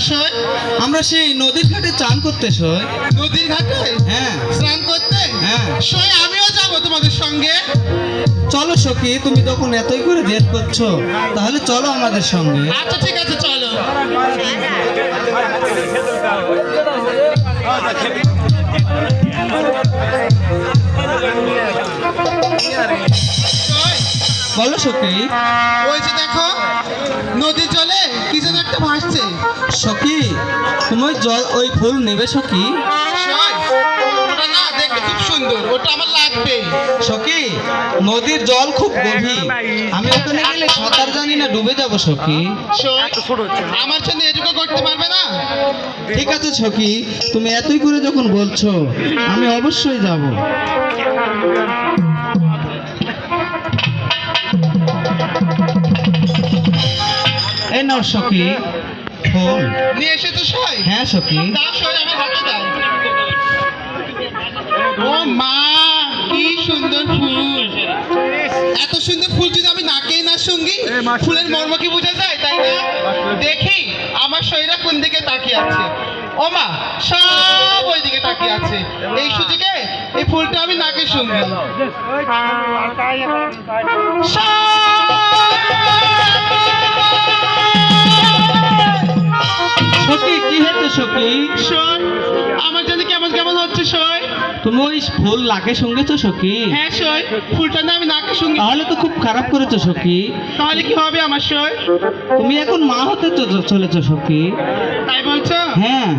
সই? আমরা সেই নদীর ঘাটে চান করতে সই। নদীর ঘাটে? হ্যাঁ। স্নান করতে? হ্যাঁ। সই আমিও যাব তোমাদের সঙ্গে। চলো সখী, তুমি তখন এতই করে জেদ করছো, তাহলে চলো আমাদের সঙ্গে। আচ্ছা ঠিক আছে চলো। সই, বলো সখী। ওই যে দেখো নদীর জলে কি যেন একটা ভাসছে। সখী, তুমি ওই জল ওই ফুল নেবে সখী? সই, ওটা না দেখতে খুব সুন্দর, ওটা আমার লাগবে। সখী, নদীর জল খুব গভীর, আমি ওখানে গেলে সাঁতার জানি না, ডুবে যাব সখী। সই, আমার জন্য এটুকু করতে পারবে না? ঠিক আছে সখী, তুমি এতই করে যখন বলছো, আমি অবশ্যই যাব। এই নাও সখী ফুল। নিয়ে এসেছো সই? হ্যাঁ সখী। দাও সই, আমার হাতে দাও। ও মা, কি সুন্দর ফুল! এত সুন্দর ফুল যদি আমি নাকেই না সঙ্গী, ফুলের মর্ম কি বোঝা যায়, তাই না? দেখি আমার সইরা কোন দিকে তাকিয়ে আছে। ও মা, সব ওই দিকে তাকিয়ে আছে। এই সুযোগে এই ফুলটা আমি নাকে সঙ্গী। সখী, কি হয়েছে সখী? সই, আমার জানি কেমন কেমন হচ্ছে সই। তুমি ওই ফুল নাকে সঙ্গেছো সখী? হ্যাঁ সই, ফুলটা না আমি নাকে সঙ্গী। তাহলে তো খুব খারাপ করেছো সখী। তাহলে কি হবে আমার সই? তুমি এখন মা হতে চলেছো সখী। তাই বলছো? হ্যাঁ।